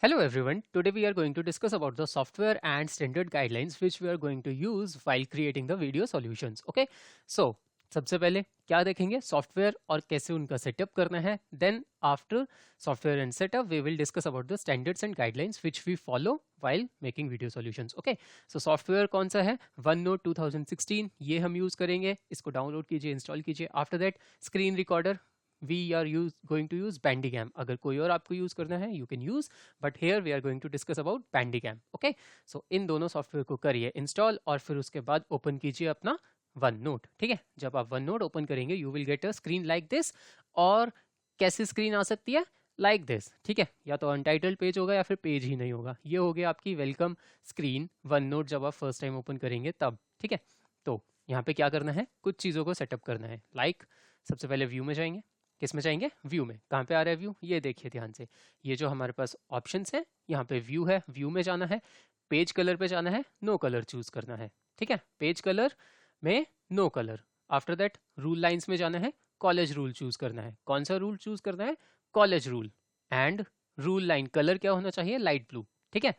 Hello everyone, today we are going to discuss about the software and standard guidelines which we are going to use while creating the video solutions. Okay, so सबसे पहले क्या देखेंगे software और कैसे उनका setup करना है. Then after software and setup we will discuss about the standards and guidelines which we follow while making video solutions. Okay, so software कौन सा है? OneNote 2016, ये हम यूज़ करेंगे. इसको डाउनलोड कीजिए, इंस्टॉल कीजिए. After that screen recorder, we are going to use Bandicam. अगर कोई और आपको यूज करना है you can use, but here we are going to discuss about Bandicam. Okay, so इन दोनों सॉफ्टवेयर को करिए इंस्टॉल और फिर उसके बाद ओपन कीजिए अपना वन नोट. ठीक है, जब आप वन नोट ओपन करेंगे you will get a screen like this. और कैसी स्क्रीन आ सकती है? Like this. ठीक है, या तो अनटाइटल्ड पेज होगा या फिर पेज ही नहीं होगा. ये हो गया आपकी वेलकम स्क्रीन वन नोट जब आप फर्स्ट टाइम ओपन करेंगे तब. ठीक है, तो यहाँ पे क्या करना है, कुछ चीज़ों को सेटअप करना है. सबसे पहले व्यू में जाएंगे. किस में जाएंगे? व्यू में. कहाँ पे आ रहा है व्यू? ये देखिए ध्यान से, ये जो हमारे पास ऑप्शंस है यहाँ पे व्यू है. व्यू में जाना है, पेज कलर पे जाना है, नो कलर चूज करना है. ठीक है, पेज कलर में no colour. After that rule lines में जाना है, कॉलेज रूल चूज करना है. कौन सा रूल चूज करना है? College rule. And rule line colour क्या होना चाहिए? Light blue. ठीक है,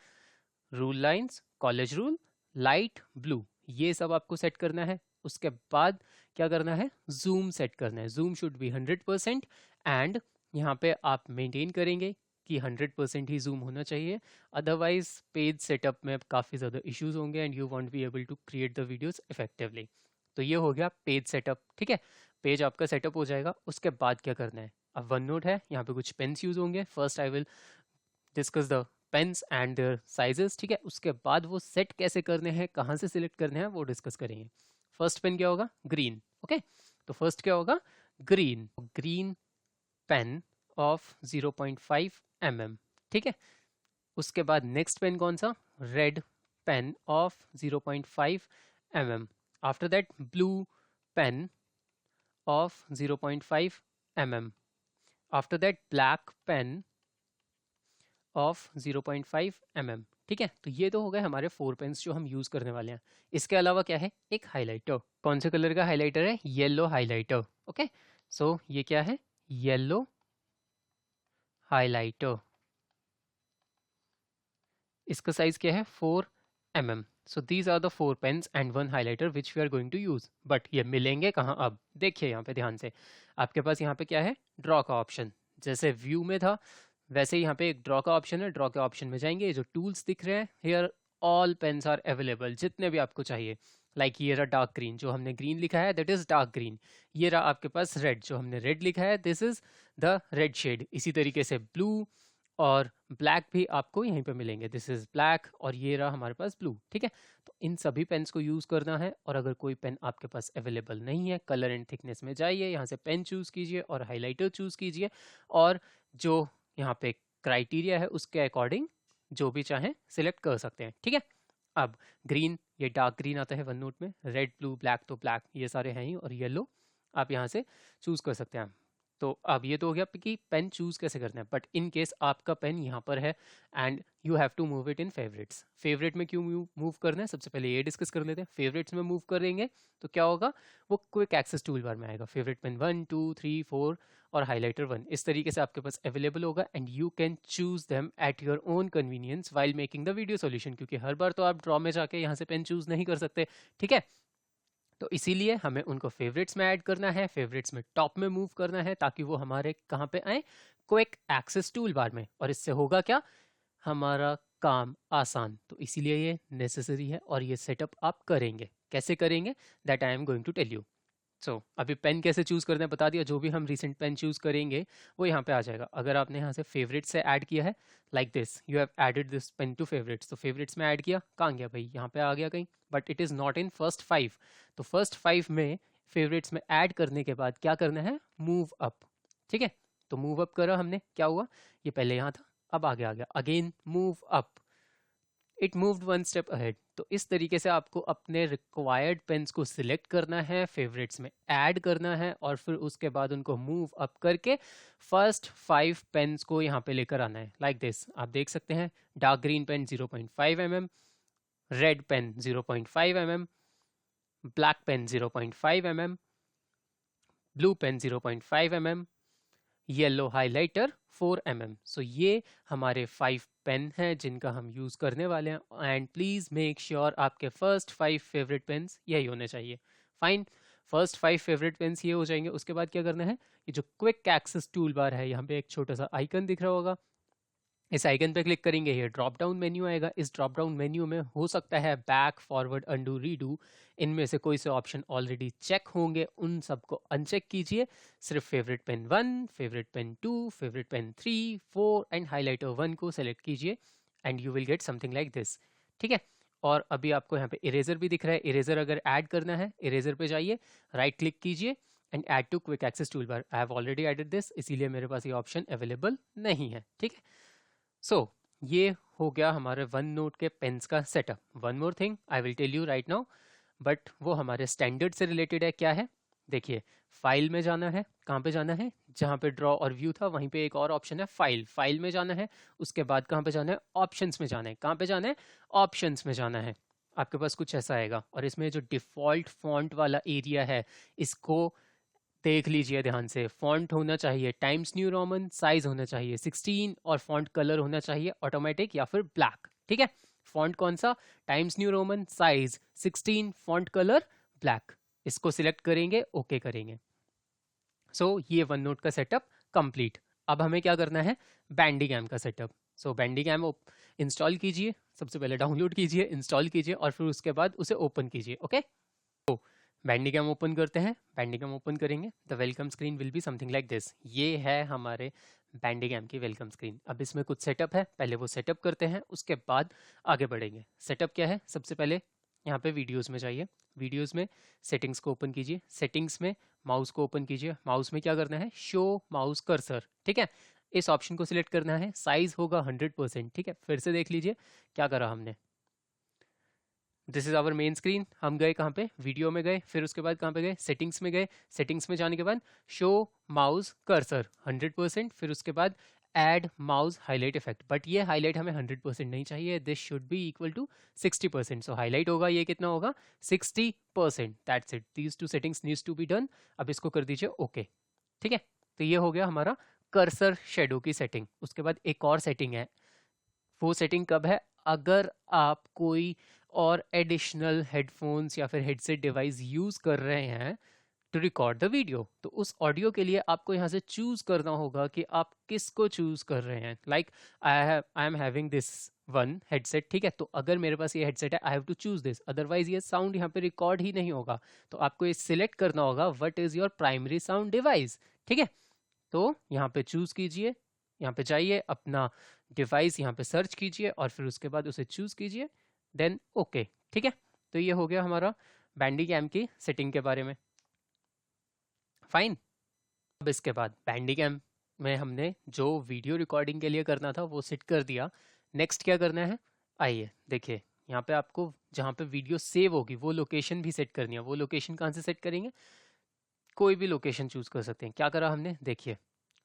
rule lines, college rule, light blue, ये सब आपको सेट करना है. उसके बाद क्या करना है? जूम सेट करना है. जूम शुड बी 100% एंड यहाँ पे आप मेंटेन करेंगे कि 100% ही जूम होना चाहिए. अदरवाइज पेज सेटअप में काफ़ी ज़्यादा इश्यूज होंगे and you won't be able to create the videos effectively. तो ये हो गया पेज सेटअप. ठीक है, पेज आपका सेटअप हो जाएगा. उसके बाद क्या करना है? अब वन नोट है, यहाँ पे कुछ पेन्स यूज होंगे. First I will discuss the pens and their sizes. ठीक है, उसके बाद वो सेट कैसे करने हैं, कहाँ से सिलेक्ट करने हैं, वो डिस्कस करेंगे. फर्स्ट पेन क्या होगा? ग्रीन. ओके, तो फर्स्ट क्या होगा? Green. Green pain of 0.5 mm. ठीक है, उसके बाद नेक्स्ट पेन कौन सा? Red pain of 0.5 mm. After that blue pain of 0.5 mm. After that black pain of 0.5 mm. ठीक है, तो ये तो हो गए हमारे 4 पेन्स जो हम यूज करने वाले हैं. इसके अलावा क्या है? एक हाइलाइटर. कौन से कलर का हाइलाइटर है? Yellow highlighter. ओके, सो ये क्या है? Yellow highlighter. इसका साइज क्या है? 4 mm. So these are the 4 pens and one highlighter which we are going to use. But ये मिलेंगे कहाँ? अब देखिए यहाँ पे ध्यान से, आपके पास यहाँ पे क्या है? ड्रॉ का ऑप्शन. जैसे व्यू में था वैसे ही यहाँ पे एक ड्रॉ का ऑप्शन है. ड्रॉ के ऑप्शन में जाएंगे, जो टूल्स दिख रहे हैं here all pens are available, जितने भी आपको चाहिए. लाइक ये रहा डार्क ग्रीन, जो हमने ग्रीन लिखा है दैट इज डार्क ग्रीन. ये रहा आपके पास रेड, जो हमने रेड लिखा है this is the red shade. इसी तरीके से ब्लू और ब्लैक भी आपको यहीं पे मिलेंगे. दिस इज ब्लैक और ये रहा हमारे पास ब्लू. ठीक है, तो इन सभी पेन्स को यूज़ करना है. और अगर कोई पेन आपके पास अवेलेबल नहीं है, कलर एंड थिकनेस में जाइए, यहाँ से पेन चूज़ कीजिए और हाइलाइटर चूज़ कीजिए. और जो यहाँ पे क्राइटेरिया है उसके अकॉर्डिंग जो भी चाहें सिलेक्ट कर सकते हैं. ठीक है, अब ग्रीन, ये डार्क ग्रीन आता है वन नोट में. रेड ब्लू ब्लैक तो ब्लैक ये सारे हैं ही, और येलो आप यहाँ से चूज़ कर सकते हैं. तो अब ये तो हो गया कि पेन चूज़ कैसे करना है. बट इन केस आपका पेन यहाँ पर है and you have to move it in favourites. Favourite में क्यों मूव करना है, सबसे पहले ये डिस्कस कर लेते हैं. फेवरेट्स में मूव करेंगे तो क्या होगा? वो क्विक एक्सेस टूल बार में आएगा. फेवरेट पेन 1 2 3 4 और हाइलाइटर 1 इस तरीके से आपके पास अवेलेबल होगा and you can choose them at your own convenience while making the video solution. क्योंकि हर बार तो आप ड्रॉ में जाके यहाँ से पेन चूज नहीं कर सकते. ठीक है, तो इसीलिए हमें उनको फेवरेट्स में ऐड करना है, फेवरेट्स में टॉप में मूव करना है, ताकि वो हमारे कहाँ पे आए? क्विक एक्सेस टूल बार में. और इससे होगा क्या? हमारा काम आसान. तो इसीलिए ये नेसेसरी है और ये सेटअप आप करेंगे. कैसे करेंगे that I am going to tell you. So अभी पेन कैसे चूज़ करना है बता दिया. जो भी हम रिसेंट पेन चूज़ करेंगे वो यहाँ पे आ जाएगा. अगर आपने यहाँ से फेवरेट से ऐड किया है like this, you have added this pen to favourites, तो फेवरेट्स में ऐड किया, कहाँ गया भाई? यहाँ पे आ गया कहीं, but it is not in first 5. तो फर्स्ट 5 में फेवरेट्स में ऐड करने के बाद क्या करना है? Move up. ठीक है, तो मूव अप करा हमने, क्या हुआ? ये पहले यहाँ था, अब आगे आ गया. Again move up, it moved one step ahead. तो इस तरीके से आपको अपने रिक्वायर्ड पेन्स को सिलेक्ट करना है, फेवरेट्स में ऐड करना है और फिर उसके बाद उनको मूव अप करके फर्स्ट 5 पेन्स को यहाँ पे लेकर आना है. लाइक दिस आप देख सकते हैं. Dark green pen 0.5 mm, red pen 0.5 mm, black pen 0.5 mm, blue pen 0.5 mm, yellow highlighter 4 mm। So ये हमारे 5 पेन हैं जिनका हम यूज़ करने वाले हैं एंड प्लीज़ मेक श्योर आपके फर्स्ट 5 फेवरेट पेन्स यही होने चाहिए। फाइन, फर्स्ट 5 फेवरेट पेन्स ये हो जाएंगे। उसके बाद क्या करना है, ये जो क्विक एक्सेस टूल बार है यहाँ पे एक छोटा सा आइकन दिख रहा होगा, इस आइकन पे क्लिक करेंगे, ये ड्रॉप डाउन मेन्यू आएगा। इस ड्रॉप डाउन मेन्यू में हो सकता है बैक, फॉरवर्ड, अंडू, रीडू, इनमें से कोई से ऑप्शन ऑलरेडी चेक होंगे, उन सबको अनचेक कीजिए। सिर्फ favourite pen 1, favourite pen 2, favourite pen 3, 4 and highlighter 1 को सेलेक्ट कीजिए and you will get something like this. ठीक है, और अभी आपको यहाँ पे इरेजर भी दिख रहा है। इरेजर अगर ऐड करना है, इरेजर पे जाइए, राइट क्लिक कीजिए and add to quick access tool bar. I have already added this, इसीलिए मेरे पास ये ऑप्शन अवेलेबल नहीं है। ठीक है, ये हो गया हमारे वन नोट के पेन्स का setup. One more thing I will tell you right now, but वो हमारे स्टैंडर्ड से रिलेटेड है। क्या है, देखिए, फाइल में जाना है। कहाँ पे जाना है, जहाँ पे ड्रॉ और व्यू था वहीं पे एक और ऑप्शन है फाइल, फाइल में जाना है। उसके बाद कहाँ पे जाना है, ऑप्शंस में जाना है। कहाँ पे जाना है, ऑप्शंस में जाना है। आपके पास कुछ ऐसा आएगा और इसमें जो डिफ़ॉल्ट फॉन्ट वाला एरिया है इसको देख लीजिए ध्यान से। फॉन्ट होना चाहिए टाइम्स न्यू रोमन, साइज होना चाहिए 16 और फॉन्ट कलर होना चाहिए ऑटोमेटिक या फिर ब्लैक। ठीक है, फॉन्ट कौन सा, times New Roman, size 16, font colour black. इसको सिलेक्ट करेंगे, ओके करेंगे। ये वन नोट का सेटअप कंप्लीट। अब हमें क्या करना है, बैंडिगैम का सेटअप। बैंडिगैम इंस्टॉल कीजिए, सबसे पहले डाउनलोड कीजिए, इंस्टॉल कीजिए और फिर उसके बाद उसे ओपन कीजिए। ओके, बैंडिगैम ओपन करते हैं। बैंडिगैम ओपन करेंगे, the welcome screen will be something like this. ये है हमारे बैंडिगैम की वेलकम स्क्रीन। अब इसमें कुछ सेटअप है, पहले वो सेटअप करते हैं, उसके बाद आगे बढ़ेंगे। सेटअप क्या है, सबसे पहले यहाँ पे वीडियोस में जाइए, वीडियोस में सेटिंग्स को ओपन कीजिए, सेटिंग्स में माउस को ओपन कीजिए। माउस में क्या करना है, शो माउस कर्सर। ठीक है, इस ऑप्शन को सिलेक्ट करना है, साइज होगा 100%। ठीक है, फिर से देख लीजिए क्या करा हमने। This is our main screen. हम गए कहाँ पे, वीडियो में गए, फिर उसके बाद कहाँ पे गए, सेटिंग्स में गए। सेटिंग्स में जाने के बाद शो माउस कर्सर 100%, फिर उसके बाद add mouse highlight effect. But ये हाईलाइट हमें 100% नहीं चाहिए, this should be equal to 60%। So highlight होगा, ये कितना होगा, 60%। That's it, these two settings needs to be done. अब इसको कर दीजिए ओके। ठीक है, तो ये हो गया हमारा कर्सर शेडो की सेटिंग। उसके बाद एक और सेटिंग है, वो सेटिंग कब है, अगर आप कोई और एडिशनल हेडफोन्स या फिर हेडसेट डिवाइस यूज़ कर रहे हैं टू रिकॉर्ड द वीडियो, तो उस ऑडियो के लिए आपको यहाँ से चूज़ करना होगा कि आप किसको चूज़ कर रहे हैं। Like I am having this one headset. ठीक है, तो अगर मेरे पास ये हेडसेट है, I have to choose this, otherwise ये साउंड यहाँ पे रिकॉर्ड ही नहीं होगा। तो आपको ये सिलेक्ट करना होगा what is your primary sound device. ठीक है, तो यहाँ पे चूज़ कीजिए, यहाँ पे जाइए, अपना डिवाइस यहाँ पे सर्च कीजिए और फिर उसके बाद उसे चूज़ कीजिए, देन ओके। ठीक है, तो ये हो गया हमारा बैंडिगैम की सेटिंग के बारे में। फाइन, अब इसके बाद बैंडिगैम में हमने जो वीडियो रिकॉर्डिंग के लिए करना था वो सेट कर दिया। नेक्स्ट क्या करना है, आइए देखिए, यहाँ पे आपको जहाँ पे वीडियो सेव होगी वो लोकेशन भी सेट करनी है। वो लोकेशन कहाँ से सेट करेंगे, कोई भी लोकेशन चूज़ कर सकते हैं। क्या करा हमने, देखिए,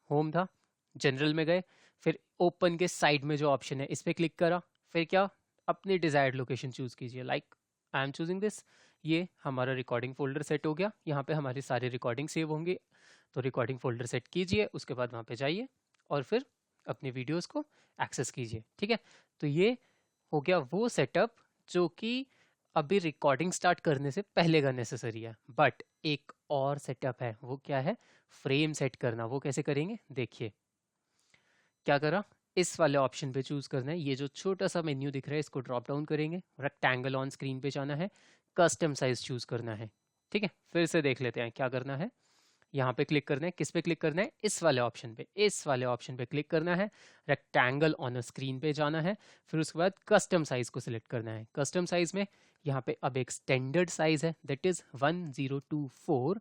होम था, जनरल में गए, फिर ओपन के साइड में जो ऑप्शन है इस पर क्लिक करा, फिर क्या, अपनी डिज़ायर्ड लोकेशन चूज़ कीजिए। Like I am choosing this. ये हमारा रिकॉर्डिंग फोल्डर सेट हो गया, यहाँ पे हमारी सारी रिकॉर्डिंग सेव होंगी। तो रिकॉर्डिंग फोल्डर सेट कीजिए, उसके बाद वहाँ पे जाइए और फिर अपनी वीडियोस को एक्सेस कीजिए। ठीक है, तो ये हो गया वो सेटअप जो कि अभी रिकॉर्डिंग स्टार्ट करने से पहले का नेसेसरी है। बट एक और सेटअप है, वो क्या है, फ्रेम सेट करना। वो कैसे करेंगे, देखिए क्या करा, इस वाले ऑप्शन पे चूज करना है। ये जो छोटा सा मेन्यू दिख रहा है इसको ड्रॉप डाउन करेंगे, रेक्टेंगल ऑन स्क्रीन पे जाना है, कस्टम साइज चूज करना है। ठीक है, फिर से देख लेते हैं क्या करना है। यहाँ पे क्लिक करना है, किस पे क्लिक करना है, इस वाले ऑप्शन पे, इस वाले ऑप्शन पे क्लिक करना है, रेक्टेंगल ऑन अ स्क्रीन पे जाना है, फिर उसके बाद कस्टम साइज को सिलेक्ट करना है। कस्टम साइज में यहाँ पे अब एक स्टैंडर्ड साइज है, दैट इज 1024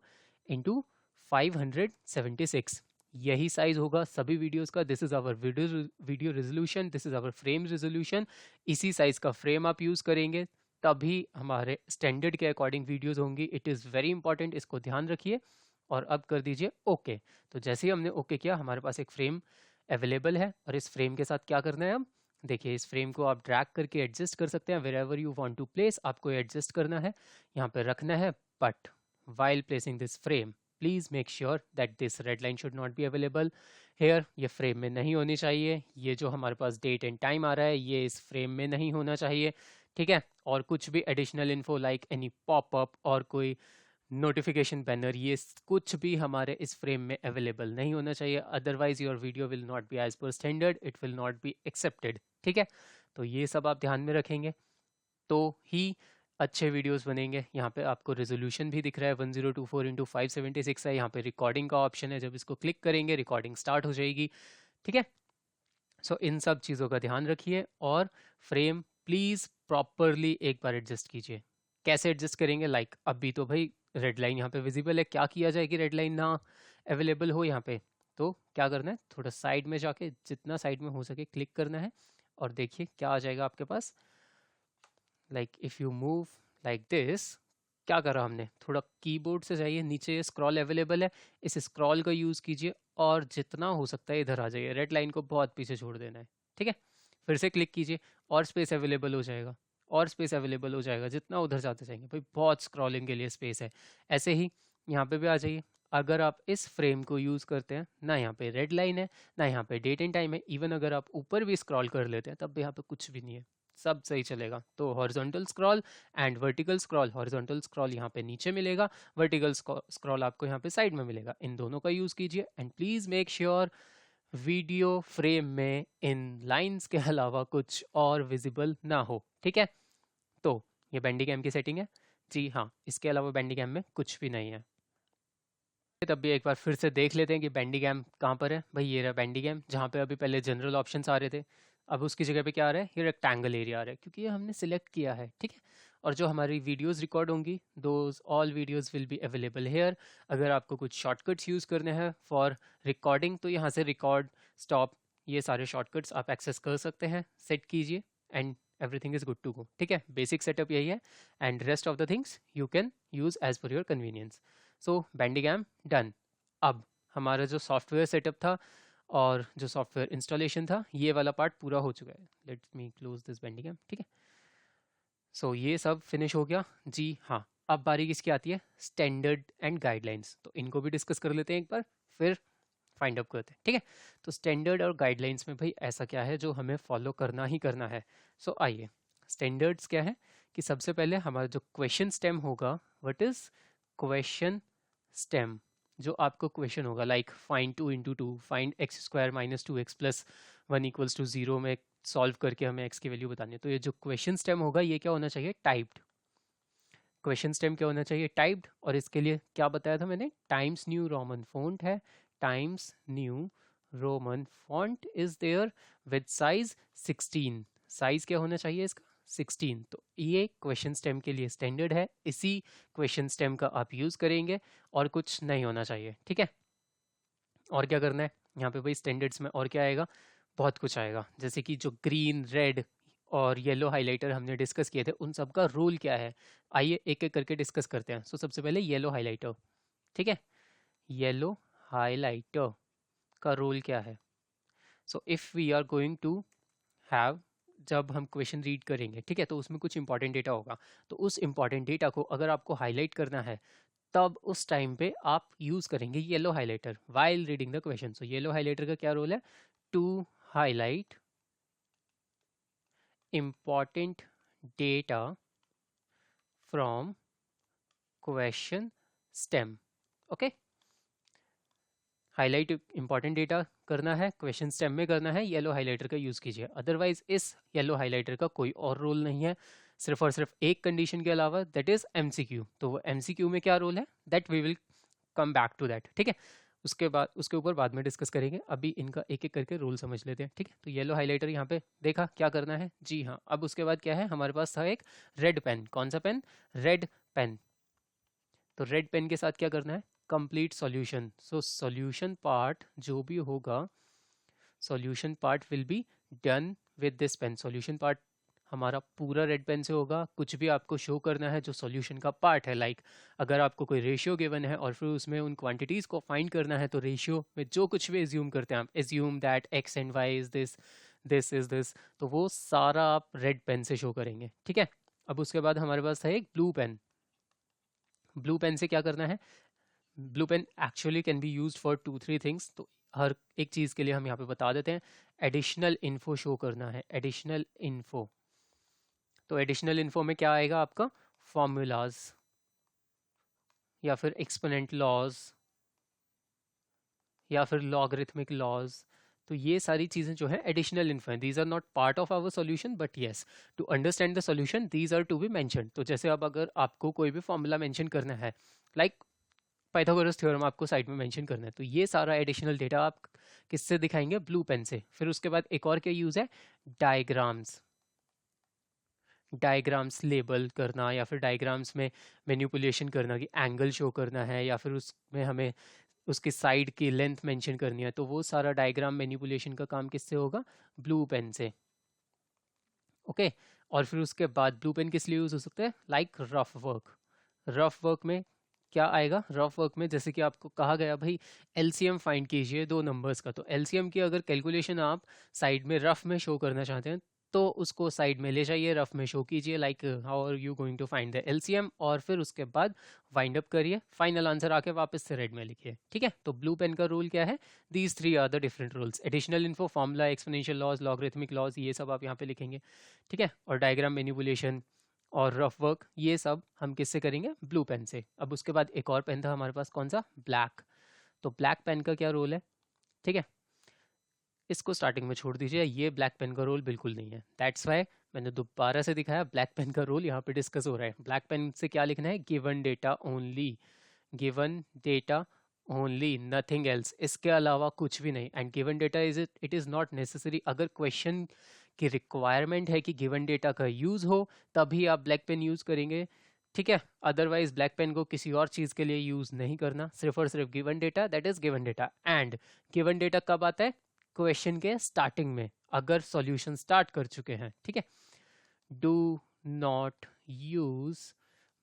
इंटू 576। यही साइज होगा सभी वीडियोस का। This is our video resolution, this is our frame resolution. इसी साइज का फ्रेम आप यूज करेंगे तभी हमारे स्टैंडर्ड के अकॉर्डिंग वीडियोस होंगी। इट इज़ वेरी इंपॉर्टेंट, इसको ध्यान रखिए। और अब कर दीजिए ओके। तो जैसे ही हमने ओके किया, हमारे पास एक फ्रेम अवेलेबल है और इस फ्रेम के साथ क्या करना है, अब देखिए, इस फ्रेम को आप ड्रैग करके एडजस्ट कर सकते हैं wherever you want to place. आपको एडजस्ट करना है, यहाँ पे रखना है, but while placing this frame please make sure that this red line should not be available here. ये फ्रेम में नहीं होनी चाहिए। ये जो हमारे पास डेट एंड टाइम आ रहा है ये इस फ्रेम में नहीं होना चाहिए, ठीक है। और कुछ भी additional info like any popup और कोई नोटिफिकेशन बैनर, ये कुछ भी हमारे इस फ्रेम में अवेलेबल नहीं होना चाहिए, otherwise your video will not be as per standard, it will not be accepted, ठीक है। तो ये सब आप ध्यान में रखेंगे तो ही अच्छे वीडियोस बनेंगे। यहाँ पे आपको रेजोल्यूशन भी दिख रहा है 1024x576 है। यहाँ पे रिकॉर्डिंग का ऑप्शन है, जब इसको क्लिक करेंगे रिकॉर्डिंग स्टार्ट हो जाएगी, ठीक है। सो इन सब चीज़ों का ध्यान रखिए और फ्रेम प्लीज़ प्रॉपरली एक बार एडजस्ट कीजिए। कैसे एडजस्ट करेंगे? लाइक अभी तो भाई रेड लाइन यहाँ पे विजिबल है, क्या किया जाए कि रेड लाइन ना अवेलेबल हो यहाँ पे? तो क्या करना है, थोड़ा साइड में जाके जितना साइड में हो सके क्लिक करना है और देखिए क्या आ जाएगा आपके पास। Like if you move like this, क्या करा हमने, थोड़ा कीबोर्ड से जाइए नीचे, स्क्रॉल अवेलेबल है, इस स्क्रॉल का यूज़ कीजिए और जितना हो सकता है इधर आ जाइए, रेड लाइन को बहुत पीछे छोड़ देना है, ठीक है। फिर से क्लिक कीजिए और स्पेस अवेलेबल हो जाएगा, और स्पेस अवेलेबल हो जाएगा, जितना उधर जाते जाएंगे भाई बहुत स्क्रॉलिंग के लिए स्पेस है। ऐसे ही यहाँ पे भी आ जाइए। अगर आप इस फ्रेम को यूज़ करते हैं ना, यहाँ पे रेड लाइन है ना यहाँ पे डेट एंड टाइम है, इवन अगर आप ऊपर भी स्क्रॉल कर लेते हैं तब भी यहाँ पे कुछ भी नहीं है, सब सही चलेगा। तो horizontal scroll and vertical scroll, horizontal scroll यहाँ पे नीचे मिलेगा, वर्टिकल स्क्रॉल आपको यहाँ पे साइड में मिलेगा, इन दोनों का यूज़ कीजिए। And please make sure video frame में इन लाइंस के अलावा कुछ और विजिबल ना हो, ठीक है। तो ये बैंडीकैम की सेटिंग है जी हाँ, इसके अलावा बैंडीकैम में कुछ भी नहीं है। तब भी एक बार फिर से देख लेते हैं कि बैंडीकैम कहाँ पर है। भाई ये रहा बैंडीकैम, जहाँ पे अभी पहले जनरल ऑप्शंस आ रहे थे, अब उसकी जगह पे क्या आ रहा है, ये रेक्टेंगल एरिया आ रहा है, क्योंकि ये हमने सिलेक्ट किया है, ठीक है। और जो हमारी वीडियोस रिकॉर्ड होंगी those all videos will be available hair. अगर आपको कुछ शॉर्टकट्स यूज़ करने हैं फॉर रिकॉर्डिंग तो यहाँ से रिकॉर्ड, स्टॉप, ये सारे शॉर्टकट्स आप एक्सेस कर सकते हैं, सेट कीजिए and everything is good to go, ठीक है। बेसिक सेटअप यही है and rest of the things you can use as per your convenience. So Bandicam done. अब हमारा जो सॉफ्टवेयर सेटअप था और जो सॉफ्टवेयर इंस्टॉलेशन था, ये वाला पार्ट पूरा हो चुका है। लेट मी क्लोज दिस बैंडीकैम, ठीक है। सो ये सब फिनिश हो गया जी हाँ। अब बारी किसकी आती है, स्टैंडर्ड एंड गाइडलाइंस। तो इनको भी डिस्कस कर लेते हैं एक बार, फिर फाइंड अप करते हैं, ठीक है। तो स्टैंडर्ड और गाइडलाइंस में भाई ऐसा क्या है जो हमें फॉलो करना ही करना है। सो आइए, स्टैंडर्ड्स क्या है कि सबसे पहले हमारा जो क्वेश्चन स्टेम होगा, व्हाट इज क्वेश्चन स्टेम, जो आपको क्वेश्चन होगा like find 2 × 2, find x² - 2x + 1 = 0 में सॉल्व करके हमें x की वैल्यू बतानी है। तो ये जो क्वेश्चन स्टेम होगा ये क्या होना चाहिए, टाइप्ड। क्वेश्चन स्टेम क्या होना चाहिए, टाइप्ड। और इसके लिए क्या बताया था मैंने, टाइम्स न्यू रोमन फॉन्ट है, Times New Roman font is there with size 16। Size क्या होना चाहिए इसका, 16। तो ये क्वेश्चन स्टेम के लिए स्टैंडर्ड है, इसी क्वेश्चन स्टेम का आप यूज़ करेंगे और कुछ नहीं होना चाहिए, ठीक है। और क्या करना है यहाँ पे भाई, स्टैंडर्ड्स में और क्या आएगा, बहुत कुछ आएगा, जैसे कि जो ग्रीन, रेड और येलो हाइलाइटर हमने डिस्कस किए थे उन सब का रूल क्या है। आइए एक एक करके डिस्कस करते हैं। सो सबसे पहले येलो हाइलाइटर, ठीक है। येलो हाइलाइटर का रूल क्या है। So if we are going to have, जब हम क्वेश्चन रीड करेंगे, ठीक है, तो उसमें कुछ इंपॉर्टेंट डेटा होगा, तो उस इंपॉर्टेंट डेटा को अगर आपको हाईलाइट करना है तब उस टाइम पे आप यूज़ करेंगे yellow highlighter while reading the question. So yellow highlighter का क्या रोल है, to highlight important data from question stem, okay. Highlight important data करना है, क्वेश्चन स्टेम में करना है, येलो हाइलाइटर का यूज़ कीजिए। अदरवाइज इस येलो हाइलाइटर का कोई और रोल नहीं है, सिर्फ और सिर्फ एक कंडीशन के अलावा, दैट इज एमसीक्यू। तो वो एमसीक्यू में क्या रोल है, that we will come back to that, ठीक है। उसके बाद उसके ऊपर बाद में डिस्कस करेंगे, अभी इनका एक एक करके रूल समझ लेते हैं, ठीक है। तो येलो हाइलाइटर यहाँ पे देखा क्या करना है जी हाँ। अब उसके बाद क्या है, हमारे पास था एक रेड पेन। कौन सा पेन, रेड पेन। तो रेड पेन के साथ क्या करना है, complete solution. So solution part जो भी होगा, solution part will be done with this pen. Solution part हमारा पूरा रेड पेन से होगा। कुछ भी आपको शो करना है जो सॉल्यूशन का पार्ट है, लाइक अगर आपको कोई रेशियो गिवन है और फिर उसमें उन क्वांटिटीज़ को फाइंड करना है, तो रेशियो में जो कुछ भी एज्यूम करते हैं आप, assume that x and y is this, this is this, तो वो सारा आप रेड पेन से शो करेंगे, ठीक है। अब उसके बाद हमारे पास है एक ब्लू पेन। ब्लू पेन से क्या करना है, blue pen actually can be used for 2-3 things, तो हर एक चीज़ के लिए हम यहाँ पे बता देते हैं। एडिशनल इन्फो शो करना है, एडिशनल इन्फो। तो एडिशनल इन्फो में क्या आएगा आपका, फॉर्मूलाज या फिर एक्सपोनेंट लॉज या फिर लॉगरिथमिक लॉज। तो ये सारी चीज़ें जो है एडिशनल इन्फो हैं, these are not part of our solution but yes to understand the solution these are to be mentioned. तो जैसे अब अगर आपको कोई भी फॉर्मूला मेंशन करना है, लाइक पाइथागोरस थ्योरम आपको साइड में मेंशन करना है, तो ये सारा एडिशनल डेटा आप किससे दिखाएंगे, ब्लू पेन से। फिर उसके बाद एक और क्या यूज़ है, डायग्राम्स। डायग्राम्स लेबल करना या फिर डायग्राम्स में मैनिपुलेशन करना कि एंगल शो करना है या फिर उसमें हमें उसकी साइड की लेंथ मेंशन करनी है, तो वो सारा डायग्राम मैनिपुलेशन का काम किससे होगा, ब्लू पेन से। ओके और फिर उसके बाद ब्लू पेन किस लिए यूज़ हो सकता है, like rough work. Rough work में क्या आएगा, रफ वर्क में जैसे कि आपको कहा गया भाई एलसीएम फाइंड कीजिए दो नंबर्स का, तो एलसीएम की अगर कैलकुलेशन आप साइड में रफ में शो करना चाहते हैं तो उसको साइड में ले जाइए, रफ में शो कीजिए, like how are you going to find the LCM, और फिर उसके बाद वाइंड अप करिए, फाइनल आंसर आके वापस से रेड में लिखिए। ठीक है, तो ब्लू पेन का रूल क्या है, these 3 are the different rules, additional info, formula, exponential laws, logarithmic laws, ये सब आप यहाँ पे लिखेंगे। ठीक है, और डायग्राम मैनिपुलेशन और रफ वर्क ये सब हम किससे करेंगे, ब्लू पेन से। अब उसके बाद एक और पेन था हमारे पास, कौन सा, ब्लैक। तो ब्लैक पेन का क्या रोल है, ठीक है, इसको स्टार्टिंग में छोड़ दीजिए, ये ब्लैक पेन का रोल बिल्कुल नहीं है, दैट्स वाई मैंने दोबारा से दिखाया ब्लैक पेन का रोल यहाँ पे डिस्कस हो रहा है। ब्लैक पेन से क्या लिखना है, given data only, given data only, nothing else, इसके अलावा कुछ भी नहीं। And given data it is not necessary, अगर क्वेश्चन की रिक्वायरमेंट है कि गिवन डेटा का यूज़ हो तभी आप ब्लैक पेन यूज़ करेंगे। ठीक है, अदरवाइज ब्लैक पेन को किसी और चीज़ के लिए यूज़ नहीं करना, सिर्फ और सिर्फ given data, that is given data. And given data कब आता है, क्वेश्चन के स्टार्टिंग में, अगर सॉल्यूशन स्टार्ट कर चुके हैं। ठीक है, do not use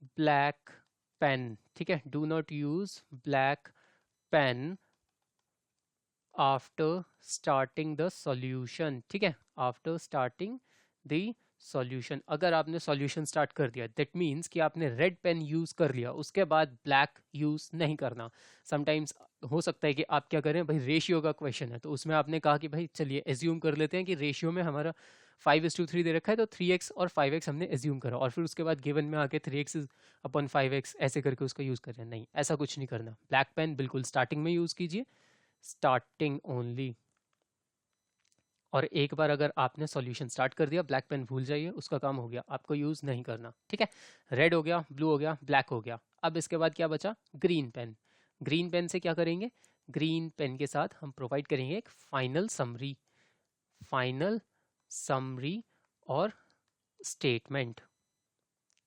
black pen, ठीक है, do not use black pen after starting the solution. ठीक है, आफ्टर स्टार्टिंग द सॉल्यूशन, अगर आपने सॉल्यूशन स्टार्ट कर दिया दैट मीन्स कि आपने रेड पेन यूज कर लिया, उसके बाद ब्लैक यूज नहीं करना। समटाइम्स हो सकता है कि आप क्या करें, भाई रेशियो का क्वेश्चन है तो उसमें आपने कहा कि भाई चलिए एज्यूम कर लेते हैं कि रेशियो में हमारा 5:3 दे रखा है, तो 3x और 5x हमने एज्यूम करा, और फिर उसके बाद गिवन में आके 3x/5x ऐसे करके उसका यूज कर रहे हैं। नहीं, ऐसा कुछ नहीं करना, ब्लैक पेन बिल्कुल स्टार्टिंग में यूज कीजिए, स्टार्टिंग ओनली। और एक बार अगर आपने सॉल्यूशन स्टार्ट कर दिया, ब्लैक पेन भूल जाइए, उसका काम हो गया, आपको यूज नहीं करना। ठीक है, रेड हो गया, ब्लू हो गया, ब्लैक हो गया। अब इसके बाद क्या बचा, ग्रीन पेन। ग्रीन पेन से क्या करेंगे, ग्रीन पेन के साथ हम प्रोवाइड करेंगे एक फाइनल समरी, फाइनल समरी और statement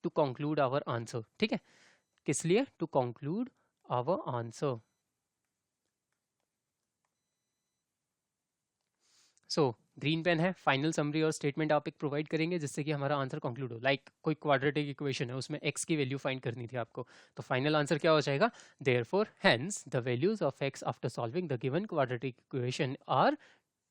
to conclude our answer. ठीक है, किस लिए, to conclude our answer. So green pen है, फाइनल समरी और स्टेटमेंट आप एक प्रोवाइड करेंगे जिससे कि हमारा आंसर कंक्लूड हो। लाइक कोई क्वाड्रेटिक इक्वेशन है, उसमें x की वैल्यू फाइंड करनी थी आपको, तो फाइनल आंसर क्या हो जाएगा, therefore hence the values of x after solving the given quadratic equation are,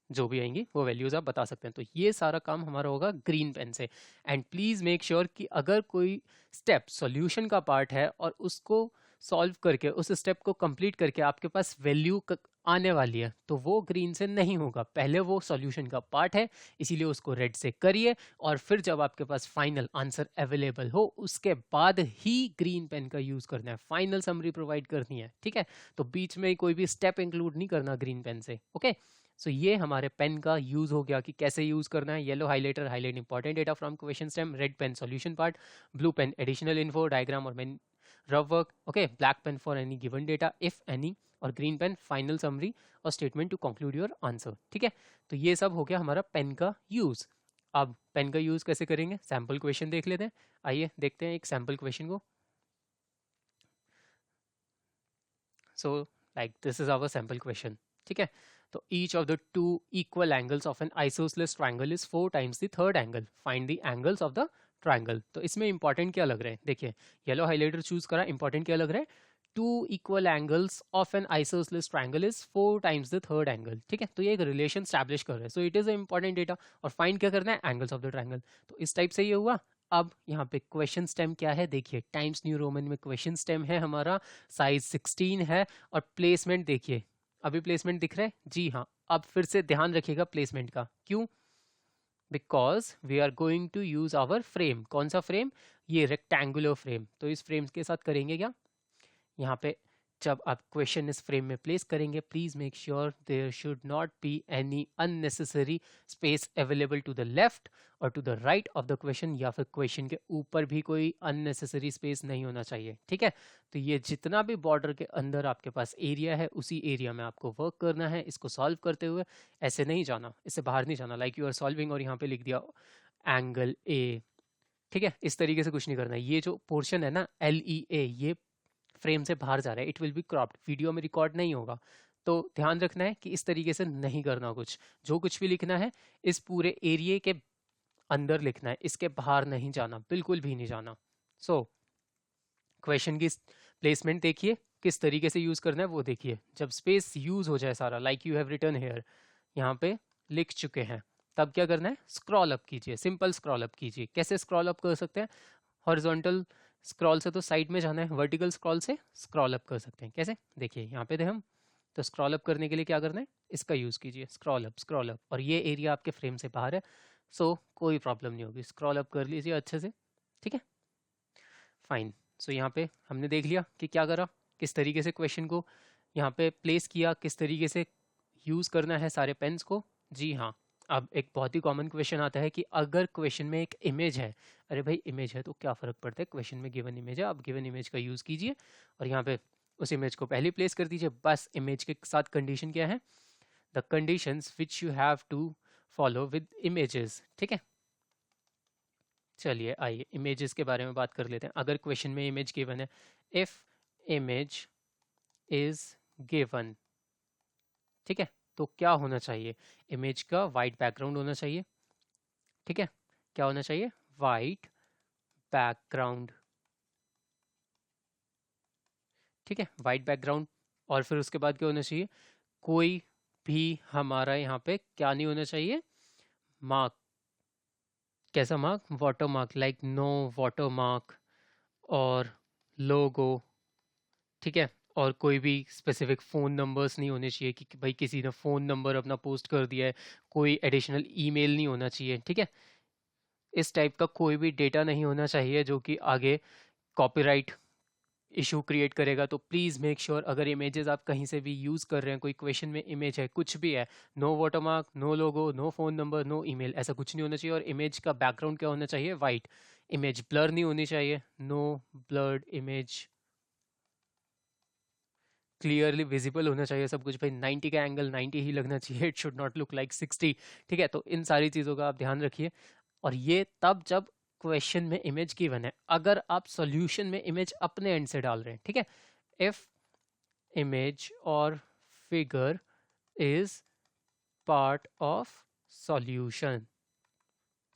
जो भी आएंगी वो वैल्यूज आप बता सकते हैं। तो ये सारा काम हमारा होगा ग्रीन पेन से। एंड प्लीज मेक श्योर कि अगर कोई स्टेप सॉल्यूशन का पार्ट है और उसको सॉल्व करके उस स्टेप को कंप्लीट करके आपके पास वैल्यू आने वाली है, तो वो ग्रीन से नहीं होगा, पहले वो सॉल्यूशन का पार्ट है, इसीलिए उसको रेड से करिए, और फिर जब आपके पास फाइनल आंसर अवेलेबल हो उसके बाद ही ग्रीन पेन का यूज करना है, फाइनल समरी प्रोवाइड करनी है। ठीक है, तो बीच में कोई भी स्टेप इंक्लूड नहीं करना ग्रीन पेन से। ओके, सो ये हमारे पेन का यूज हो गया कि कैसे यूज करना है। Yellow highlighter highlight important data from question stem, red pen solution part, blue pen additional info, diagram और main rough work. Okay, black pen for any given data if any, और green pen final summary और statement to conclude your answer. ठीक है, तो ये सब हो गया हमारा पेन का यूज। अब पेन का यूज कैसे करेंगे, सैम्पल क्वेश्चन देख लेते हैं। आइए देखते हैं एक सैम्पल क्वेश्चन को। So like this is our sample question. ठीक है, तो each of the two equal angles of an isosceles triangle is 4 times the third angle, find the angles of the triangle. तो इसमें इंपॉर्टेंट क्या लग रहा है, देखिए येलो हाइलाइटर चूज करा, इंपॉर्टेंट क्या लग रहा है, 2 equal angles of an isosceles triangle is 4 times the third angle. ठीक है, तो ये एक रिलेशन स्टैब्लिश कर रहा है, so it is important data. और फाइंड क्या करना है, एंगल्स ऑफ द ट्राइंगल। तो इस टाइप से ये हुआ, अब यहाँ पे क्वेश्चन स्टेम क्या है, देखिए टाइम्स न्यू रोमन में क्वेश्चन स्टेम है हमारा, साइज 16 है, और प्लेसमेंट देखिए, अभी प्लेसमेंट दिख रहा है जी हाँ। अब फिर से ध्यान रखिएगा प्लेसमेंट का, क्यों? Because we are going to use our frame. कौन सा फ्रेम? ये रेक्टेंगुलर फ्रेम। तो इस फ्रेम के साथ करेंगे क्या, यहाँ पे जब आप क्वेश्चन इस फ्रेम में प्लेस करेंगे, please make sure there should not be any unnecessary space available to the left और to the right of the question, या फिर क्वेश्चन के ऊपर भी कोई अननेसेसरी स्पेस नहीं होना चाहिए, ठीक है। तो ये जितना भी बॉर्डर के अंदर आपके पास एरिया है, उसी एरिया में आपको वर्क करना है। इसको सॉल्व करते हुए ऐसे नहीं जाना, इससे बाहर नहीं जाना, लाइक यू आर सॉल्विंग और यहाँ पे लिख दिया एंगल ए, ठीक है। इस तरीके से कुछ नहीं करना है। ये जो पोर्शन है ना LEA, ये फ्रेम से बाहर जा रहा है, it will be cropped, video में रिकॉर्ड नहीं होगा। तो ध्यान रखना है कि इस तरीके से नहीं करना, कुछ जो कुछ भी लिखना है इस पूरे एरिया के अंदर लिखना है, इसके बाहर नहीं जाना, बिल्कुल भी नहीं जाना। सो क्वेश्चन की प्लेसमेंट देखिए, किस तरीके से यूज करना है वो देखिए। जब स्पेस यूज हो जाए सारा, like you have written here, यहाँ पे लिख चुके हैं, तब क्या करना है, स्क्रॉल अप कीजिए, सिंपल स्क्रॉल अप कीजिए। कैसे स्क्रॉल अप कर सकते हैं? हॉरिजॉन्टल स्क्रॉल से तो साइड में जाना है, वर्टिकल स्क्रॉल से स्क्रॉल अप कर सकते हैं। कैसे? देखिए यहाँ पे थे हम, तो स्क्रॉल अप करने के लिए क्या करना है, इसका यूज कीजिए, स्क्रॉल अप स्क्रॉल अप, और ये एरिया आपके फ्रेम से बाहर है, सो कोई प्रॉब्लम नहीं होगी, स्क्रॉल अप कर लीजिए अच्छे से, ठीक है, फाइन। सो यहाँ पे हमने देख लिया कि क्या करा, किस तरीके से क्वेश्चन को यहाँ पे प्लेस किया, किस तरीके से यूज करना है सारे पेन्स को। जी हाँ, अब एक बहुत ही कॉमन क्वेश्चन आता है कि अगर क्वेश्चन में एक इमेज है, अरे भाई इमेज है तो क्या फ़र्क पड़ता है, क्वेश्चन में गिवन इमेज है, आप गिवन इमेज का यूज़ कीजिए और यहाँ पे उस इमेज को पहले प्लेस कर दीजिए। बस इमेज के साथ कंडीशन क्या है, the conditions which you have to follow with images, ठीक है। चलिए आइए इमेजेस के बारे में बात कर लेते हैं। अगर क्वेश्चन में इमेज गिवन है, इफ इमेज इज गिवन, ठीक है, तो क्या होना चाहिए, इमेज का वाइट बैकग्राउंड होना चाहिए, ठीक है। क्या होना चाहिए, वाइट बैकग्राउंड, ठीक है, वाइट बैकग्राउंड। और फिर उसके बाद क्या होना चाहिए, कोई भी हमारा यहाँ पे क्या नहीं होना चाहिए, मार्क। कैसा mark? Water mark, like no water mark और लोगो, ठीक है। और कोई भी स्पेसिफिक फ़ोन नंबर्स नहीं होने चाहिए कि भाई किसी ने फ़ोन नंबर अपना पोस्ट कर दिया है, कोई एडिशनल ईमेल नहीं होना चाहिए, ठीक है। इस टाइप का कोई भी डेटा नहीं होना चाहिए जो कि आगे कॉपीराइट इशू क्रिएट करेगा। तो प्लीज़ मेक श्योर अगर इमेजेस आप कहीं से भी यूज़ कर रहे हैं, कोई क्वेश्चन में इमेज है, कुछ भी है, no watermark, no logo, no phone number, no email, ऐसा कुछ नहीं होना चाहिए। और इमेज का बैकग्राउंड क्या होना चाहिए, वाइट। इमेज ब्लर नहीं होनी चाहिए, no blurred image, clearly visible होना चाहिए सब कुछ। भाई 90 का एंगल 90 ही लगना चाहिए, it should not look like 60, ठीक है। तो इन सारी चीज़ों का आप ध्यान रखिए। और ये तब जब क्वेश्चन में इमेज गिवन है, अगर आप सॉल्यूशन में इमेज अपने एंड से डाल रहे हैं, ठीक है, इफ इमेज और figure is part of solution,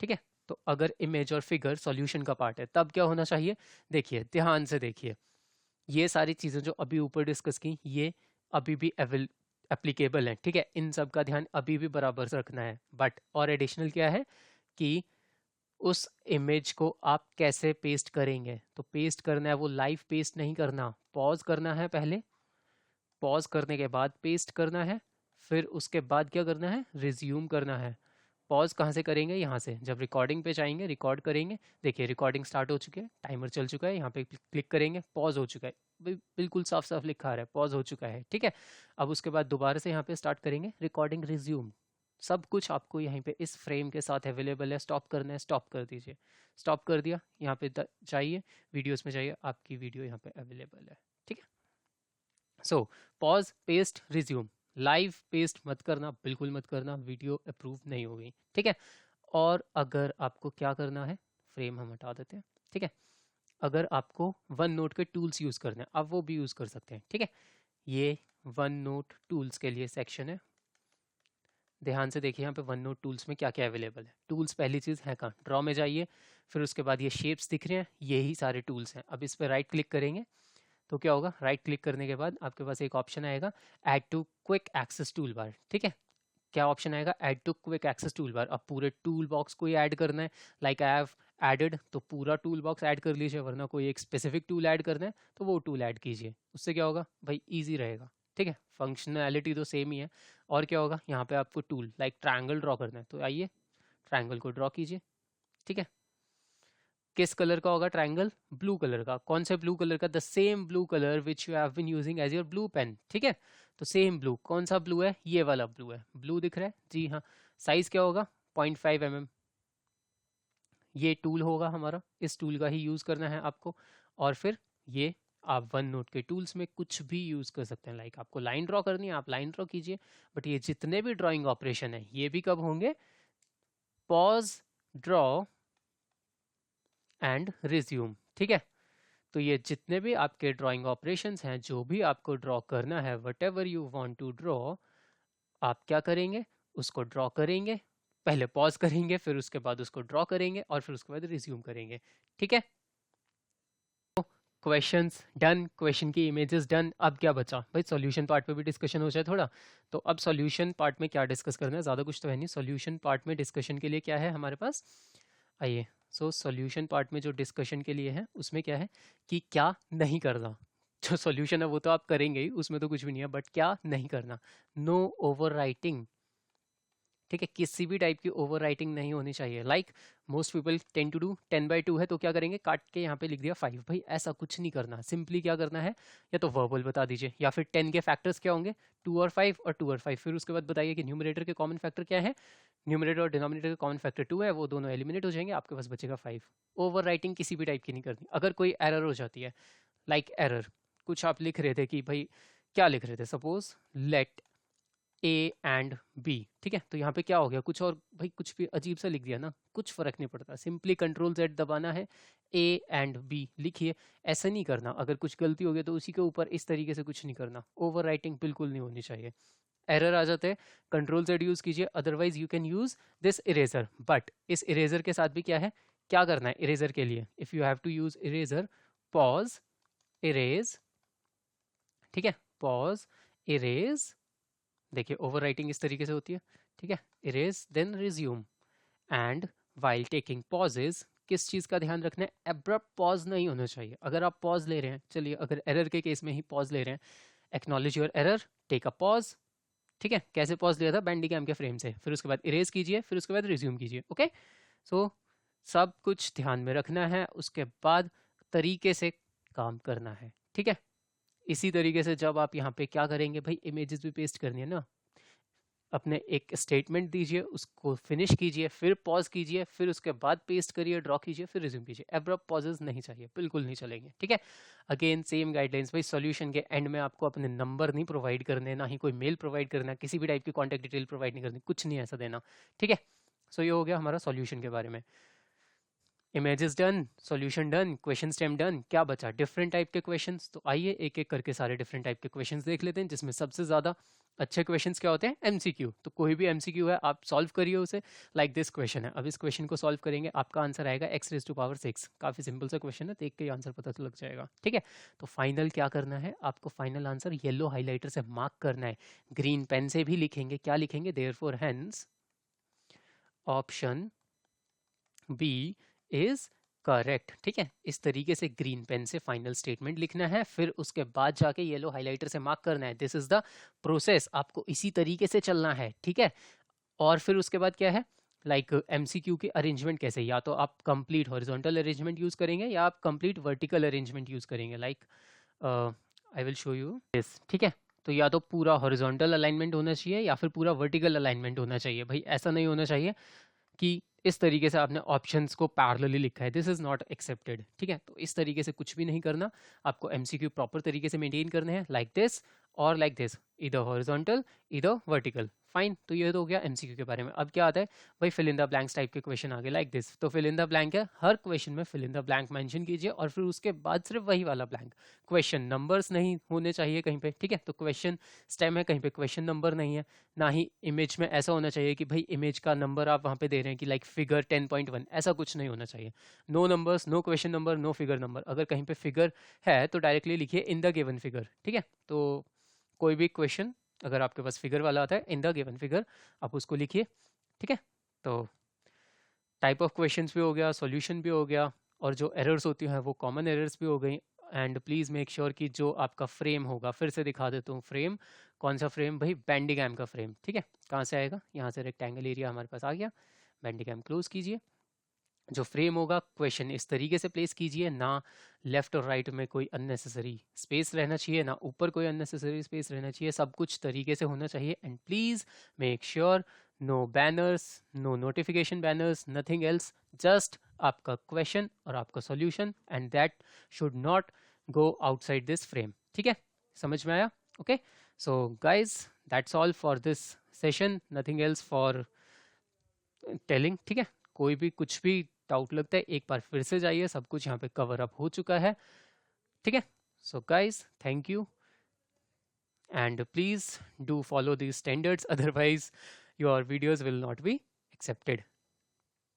ठीक है। तो अगर इमेज और फिगर सॉल्यूशन का पार्ट है तब क्या होना चाहिए, देखिए ध्यान से देखिए, ये सारी चीज़ें जो अभी ऊपर डिस्कस की, ये अभी भी एप्लीकेबल है, ठीक है। इन सब का ध्यान अभी भी बराबर से रखना है। बट और एडिशनल क्या है कि उस इमेज को आप कैसे पेस्ट करेंगे, तो पेस्ट करना है वो लाइव पेस्ट नहीं करना, पॉज करना है पहले, पॉज करने के बाद पेस्ट करना है, फिर उसके बाद क्या करना है, रिज्यूम करना है। पॉज कहाँ से करेंगे, यहाँ से, जब रिकॉर्डिंग पे जाएंगे रिकॉर्ड करेंगे, देखिए रिकॉर्डिंग स्टार्ट हो चुकी है, टाइमर चल चुका है, यहाँ पे क्लिक करेंगे, पॉज हो चुका है, बिल्कुल साफ साफ लिखा आ रहा है पॉज हो चुका है, ठीक है। अब उसके बाद दोबारा से यहाँ पे स्टार्ट करेंगे, रिकॉर्डिंग रिज्यूम, सब कुछ आपको यहीं पे इस फ्रेम के साथ अवेलेबल है। स्टॉप करना है, स्टॉप कर दीजिए, स्टॉप कर दिया, यहाँ पे जाइए वीडियोस में जाइए, आपकी वीडियो यहाँ पे अवेलेबल है, ठीक है। So pause, paste, resume, live paste मत करना, बिल्कुल मत करना, वीडियो अप्रूव नहीं होगी, ठीक है। और अगर आपको क्या करना है, फ्रेम हम हटा देते हैं, ठीक है। अगर आपको वन नोट के टूल्स यूज़ करने हैं, आप वो भी यूज़ कर सकते हैं, ठीक है। ये वन नोट टूल्स के लिए सेक्शन है, ध्यान से देखिए यहाँ पे वन नोट टूल्स में क्या क्या अवेलेबल है। टूल्स पहली चीज़ है कहाँ, ड्रॉ में जाइए, फिर उसके बाद ये शेप्स दिख रहे हैं, यही सारे टूल्स हैं। अब इस पर राइट क्लिक करेंगे तो क्या होगा, राइट क्लिक करने के बाद आपके पास एक ऑप्शन आएगा, add to quick access tool bar, ठीक है। क्या ऑप्शन आएगा, add to quick access tool bar. अब पूरे टूल बॉक्स को ही ऐड करना है, लाइक आई हैव एडेड, तो पूरा टूल बॉक्स ऐड कर लीजिए, वरना कोई एक स्पेसिफिक टूल ऐड करना है तो वो टूल ऐड कीजिए। उससे क्या होगा भाई, ईजी रहेगा। ठीक है, फंक्शनैलिटी तो सेम ही है। और क्या होगा, यहाँ पे आपको टूल लाइक ट्रायंगल ड्रॉ करना है, तो आइए ट्रायंगल को ड्रॉ कीजिए। ठीक है, किस कलर का होगा ट्रायंगल, ब्लू कलर का। कौन से ब्लू कलर का, the same blue colour which you have been using as your blue pen. ठीक है, तो सेम ब्लू, कौन सा ब्लू है, ये वाला ब्लू है। ब्लू दिख रहा है जी हाँ। साइज क्या होगा, 0.5 mm। ये टूल होगा हमारा, इस टूल का ही यूज करना है आपको। और फिर ये आप वन नोट के टूल्स में कुछ भी यूज कर सकते हैं, लाइक आपको लाइन ड्रॉ करनी है आप लाइन ड्रॉ कीजिए। बट ये जितने भी ड्राइंग ऑपरेशन है ये भी कब होंगे, पॉज, ड्रॉ एंड रिज्यूम। ठीक है, तो ये जितने भी आपके ड्राइंग ऑपरेशंस हैं, जो भी आपको ड्रॉ करना है, whatever you want to draw, आप क्या करेंगे, उसको ड्रॉ करेंगे, पहले पॉज करेंगे, फिर उसके बाद उसको ड्रॉ करेंगे, और फिर उसके बाद रिज्यूम करेंगे। ठीक है, क्वेश्चंस डन, क्वेश्चन की इमेजेस डन। अब क्या बचा भाई, सॉल्यूशन पार्ट पे भी डिस्कशन हो जाए थोड़ा। तो अब सॉल्यूशन पार्ट में क्या डिस्कस करना है, ज़्यादा कुछ तो है नहीं। सॉल्यूशन पार्ट में डिस्कशन के लिए क्या है हमारे पास, आइए। सो सॉल्यूशन पार्ट में जो डिस्कशन के लिए है उसमें क्या है कि क्या नहीं करना। जो सॉल्यूशन है वो तो आप करेंगे ही, उसमें तो कुछ भी नहीं है, बट क्या नहीं करना, नो ओवर राइटिंग। ठीक है, किसी भी टाइप की ओवर राइटिंग नहीं होनी चाहिए। Like most people 10 to do 10/2 है तो क्या करेंगे, काट के यहाँ पे लिख दिया 5। भाई ऐसा कुछ नहीं करना, सिंपली क्या करना है, या तो वर्बल बता दीजिए, या फिर 10 के फैक्टर्स क्या होंगे, 2 और 5 और 2 और 5। फिर उसके बाद बताइए कि न्यूमरेटर के कॉमन फैक्टर क्या है, न्यूमरेटर और डिनोमिनेटर का कॉमन फैक्टर 2 है, वो दोनों एलिमिनेट हो जाएंगे, आपके पास बचेगा 5। ओवर राइटिंग किसी भी टाइप की नहीं करनी। अगर कोई एरर हो जाती है, लाइक एरर, कुछ आप लिख रहे थे कि भाई क्या लिख रहे थे, suppose let A and B. ठीक है, तो यहाँ पे क्या हो गया, कुछ और भाई कुछ भी अजीब सा लिख दिया ना, कुछ फर्क नहीं पड़ता, सिंपली Ctrl Z दबाना है, ए एंड बी लिखिए। ऐसा नहीं करना, अगर कुछ गलती हो गई तो उसी के ऊपर इस तरीके से कुछ नहीं करना, ओवर राइटिंग बिल्कुल नहीं होनी चाहिए। एरर आ जाते हैं, Ctrl Z यूज कीजिए, otherwise you can use this eraser. But इस इरेजर के साथ भी क्या है, क्या करना है इरेजर के लिए, if you have to use eraser, pause, erase. ठीक है, पॉज, इरेज। देखिए ओवर राइटिंग इस तरीके से होती है। ठीक है, erase then resume. And while taking pauses, किस चीज़ का ध्यान रखना है, एब्रप्ट पॉज नहीं होना चाहिए। अगर आप पॉज ले रहे हैं, चलिए अगर एरर के केस में ही पॉज ले रहे हैं, acknowledge your error, take a pause. ठीक है, कैसे पॉज लिया था, बैंडीकैम के फ्रेम से, फिर उसके बाद इरेज कीजिए, फिर उसके बाद रिज्यूम कीजिए। ओके, सो सब कुछ ध्यान में रखना है, उसके बाद तरीके से काम करना है। ठीक है, इसी तरीके से जब आप यहाँ पे क्या करेंगे भाई, इमेजेस भी पेस्ट करनी है ना, अपने एक स्टेटमेंट दीजिए, उसको फिनिश कीजिए, फिर पॉज कीजिए, फिर उसके बाद पेस्ट करिए, ड्रॉ कीजिए, फिर रिज्यूम कीजिए। एब्रप्ट पॉजेज नहीं चाहिए, बिल्कुल नहीं चलेंगे। ठीक है, अगेन सेम गाइडलाइंस भाई, सॉल्यूशन के एंड में आपको अपने नंबर नहीं प्रोवाइड करने, ना ही कोई मेल प्रोवाइड करना, किसी भी टाइप की कॉन्टैक्ट डिटेल प्रोवाइड नहीं करनी, कुछ नहीं ऐसा देना। ठीक है, सो ये हो गया हमारा सॉल्यूशन के बारे में। Images done, solution done, question stem done. क्या बचा, डिफरेंट टाइप के क्वेश्चंस। तो आइए एक एक करके सारे डिफरेंट टाइप के क्वेश्चंस देख लेते हैं, जिसमें सबसे ज़्यादा अच्छे क्वेश्चंस क्या होते हैं, एमसीक्यू। तो कोई भी एमसीक्यू है आप सॉल्व करिए उसे, लाइक दिस क्वेश्चन है। अब इस क्वेश्चन को सॉल्व करेंगे, आपका आंसर आएगा x⁶। काफ़ी सिंपल सा क्वेश्चन है, देख के ही आंसर पता तो लग जाएगा। ठीक है, तो फाइनल क्या करना है आपको, फाइनल आंसर येलो हाईलाइटर से मार्क करना है, ग्रीन पेन से भी लिखेंगे। क्या लिखेंगे, therefore hence option B is correct. ठीक है, इस तरीके से ग्रीन पेन से फाइनल स्टेटमेंट लिखना है, फिर उसके बाद जाके येलो हाइलाइटर से मार्क करना है। दिस इज द प्रोसेस, आपको इसी तरीके से चलना है। ठीक है, और फिर उसके बाद क्या है, लाइक एमसीक्यू की अरेंजमेंट कैसे, या तो आप कंप्लीट हॉरिजॉन्टल अरेंजमेंट यूज करेंगे या आप कंप्लीट वर्टिकल अरेंजमेंट यूज करेंगे। Like I will show you this. ठीक है, तो या तो पूरा हॉरिजॉन्टल अलाइनमेंट होना चाहिए या फिर पूरा वर्टिकल अलाइनमेंट होना चाहिए। भाई ऐसा नहीं होना चाहिए कि इस तरीके से आपने ऑप्शंस को पैरेलली लिखा है, दिस इज नॉट एक्सेप्टेड। ठीक है, तो इस तरीके से कुछ भी नहीं करना, आपको एमसीक्यू प्रॉपर तरीके से मेंटेन करने हैं, लाइक दिस और लाइक दिस, इधर हॉरिजॉन्टल इधर वर्टिकल। फाइन, तो ये तो हो गया एमसीक्यू के बारे में। अब क्या आता है भाई, fill in the blanks type के क्वेश्चन आ गए, लाइक दिस। तो फिल इन द ब्लैंक है, हर क्वेश्चन में fill in the blank mention कीजिए, और फिर उसके बाद सिर्फ वही वाला ब्लैंक, क्वेश्चन नंबर्स नहीं होने चाहिए कहीं पे। ठीक है, तो क्वेश्चन स्टेम है, कहीं पे क्वेश्चन नंबर नहीं है। ना ही इमेज में ऐसा होना चाहिए कि भाई इमेज का नंबर आप वहाँ पे दे रहे हैं कि लाइक फिगर 10.1, ऐसा कुछ नहीं होना चाहिए। No numbers, no question number, no figure number. अगर कहीं पे फिगर है तो डायरेक्टली लिखिए इन द गिवन फिगर। ठीक है, तो कोई भी क्वेश्चन अगर आपके पास फिगर वाला आता है इन द गिवन फिगर, आप उसको लिखिए, ठीक है। तो टाइप ऑफ क्वेश्चंस भी हो गया, सॉल्यूशन भी हो गया, और जो एरर्स होती हैं वो कॉमन एरर्स भी हो गई। एंड प्लीज़ मेक श्योर कि जो आपका फ्रेम होगा, फिर से दिखा देता हूँ फ्रेम, कौन सा फ्रेम भाई, बेंडिगैम का फ्रेम, ठीक है। कहाँ से आएगा, यहाँ से रेक्टेंगल एरिया हमारे पास आ गया, बेंडिगैम क्लोज कीजिए। जो फ्रेम होगा क्वेश्चन इस तरीके से प्लेस कीजिए, ना लेफ्ट और राइट में कोई अननेसेसरी स्पेस रहना चाहिए, ना ऊपर कोई अननेसेसरी स्पेस रहना चाहिए, सब कुछ तरीके से होना चाहिए। And please make sure no banners, no notification banners, nothing else, just आपका क्वेश्चन और आपका solution, and that should not go outside this frame, ठीक है। समझ में आया? Okay, so guys that's all for this session, nothing else for telling, ठीक है। कोई भी कुछ भी डाउट लगता है एक बार फिर से जाइए, सब कुछ यहाँ पे कवर अप हो चुका है, ठीक है। So guys thank you, and please do follow these standards, otherwise your videos will not be accepted.